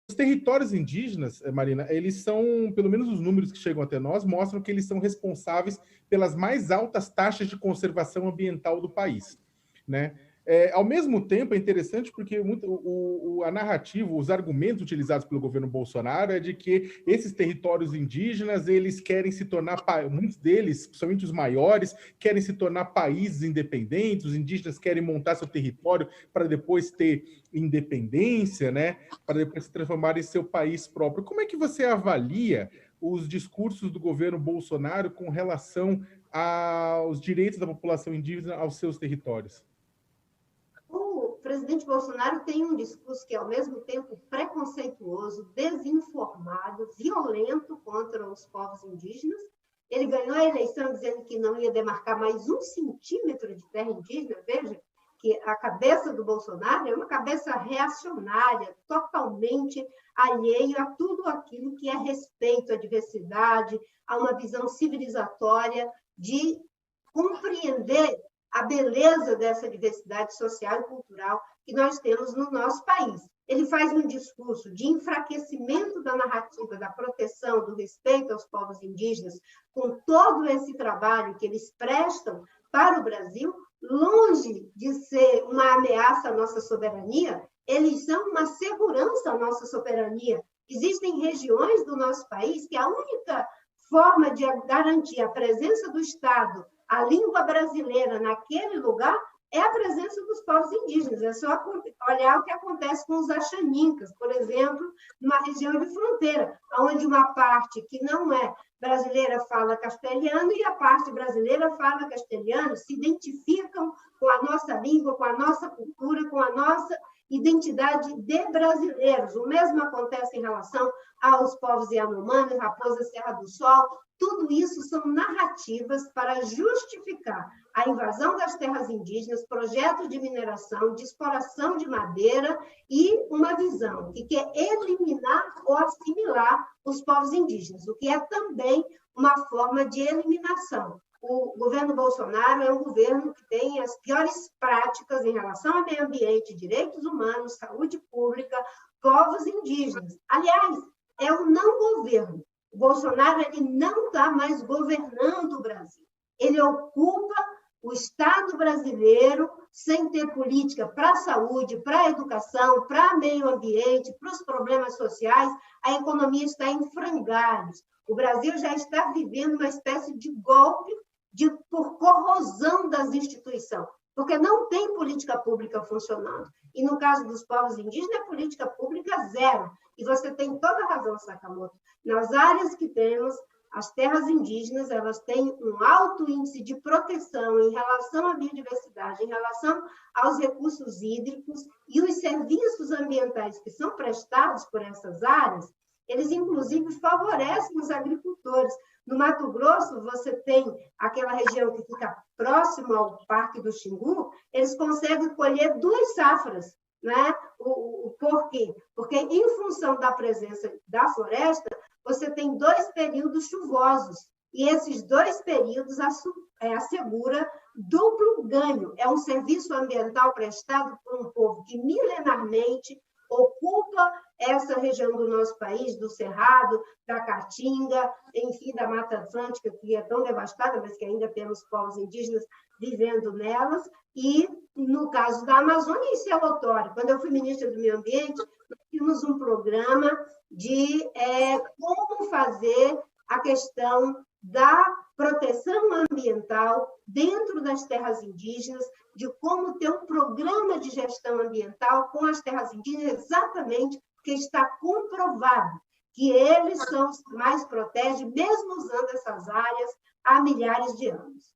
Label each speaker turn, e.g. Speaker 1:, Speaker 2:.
Speaker 1: os territórios indígenas, Marina, eles são, pelo menos os números que chegam até nós, mostram que eles são responsáveis pelas mais altas taxas de conservação ambiental do país, né? Ao mesmo tempo, é interessante porque a narrativa, os argumentos utilizados pelo governo Bolsonaro é de que esses territórios indígenas, eles querem se tornar, muitos deles, principalmente os maiores, querem se tornar países independentes, os indígenas querem montar seu território para depois ter independência, né? Para depois se transformar em seu país próprio. Como é que você avalia os discursos do governo Bolsonaro com relação aos direitos da população indígena aos seus territórios?
Speaker 2: O presidente Bolsonaro tem um discurso que é, ao mesmo tempo, preconceituoso, desinformado, violento contra os povos indígenas. Ele ganhou a eleição dizendo que não ia demarcar mais 1 centímetro de terra indígena. Veja que a cabeça do Bolsonaro é uma cabeça reacionária, totalmente alheio a tudo aquilo que é respeito à diversidade, a uma visão civilizatória de compreender a beleza dessa diversidade social e cultural que nós temos no nosso país. Ele faz um discurso de enfraquecimento da narrativa da proteção, do respeito aos povos indígenas, com todo esse trabalho que eles prestam para o Brasil, longe de ser uma ameaça à nossa soberania, eles são uma segurança à nossa soberania. Existem regiões do nosso país que a única forma de garantir a presença do Estado, a língua brasileira naquele lugar, é a presença dos povos indígenas. É só olhar o que acontece com os Axanincas, por exemplo, numa região de fronteira, onde uma parte que não é brasileira fala castelhano e a parte brasileira fala castelhano, se identificam com a nossa língua, com a nossa cultura, com a nossa identidade de brasileiros. O mesmo acontece em relação aos povos Yanomami, Raposa Serra do Sol. Tudo isso são narrativas para justificar a invasão das terras indígenas, projetos de mineração, de exploração de madeira e uma visão que quer eliminar ou assimilar os povos indígenas, o que é também uma forma de eliminação. O governo Bolsonaro é um governo que tem as piores práticas em relação ao meio ambiente, direitos humanos, saúde pública, povos indígenas. Aliás, é um não governo. O Bolsonaro ele não está mais governando o Brasil. Ele ocupa o Estado brasileiro sem ter política para a saúde, para a educação, para o meio ambiente, para os problemas sociais. A economia está em frangalhos. O Brasil já está vivendo uma espécie de golpe por corrosão das instituições, porque não tem política pública funcionando. E, no caso dos povos indígenas, é política pública zero. E você tem toda a razão, Sakamoto. Nas áreas que temos, as terras indígenas, elas têm um alto índice de proteção em relação à biodiversidade, em relação aos recursos hídricos, e os serviços ambientais que são prestados por essas áreas, eles, inclusive, favorecem os agricultores. No Mato Grosso, você tem aquela região que fica próxima ao Parque do Xingu, eles conseguem colher 2 safras, né? Por quê? Porque, em função da presença da floresta, você tem 2 períodos chuvosos, e esses 2 períodos assegura duplo ganho. É um serviço ambiental prestado por um povo que milenarmente ocupa essa região do nosso país, do Cerrado, da Caatinga, enfim, da Mata Atlântica, que é tão devastada, mas que ainda temos povos indígenas vivendo nelas, e, no caso da Amazônia, isso é notório. Quando eu fui ministra do Meio Ambiente, nós tínhamos um programa de como fazer a questão da proteção ambiental dentro das terras indígenas, de como ter um programa de gestão ambiental com as terras indígenas, exatamente porque está comprovado que eles são os que mais protegem, mesmo usando essas áreas há milhares de anos.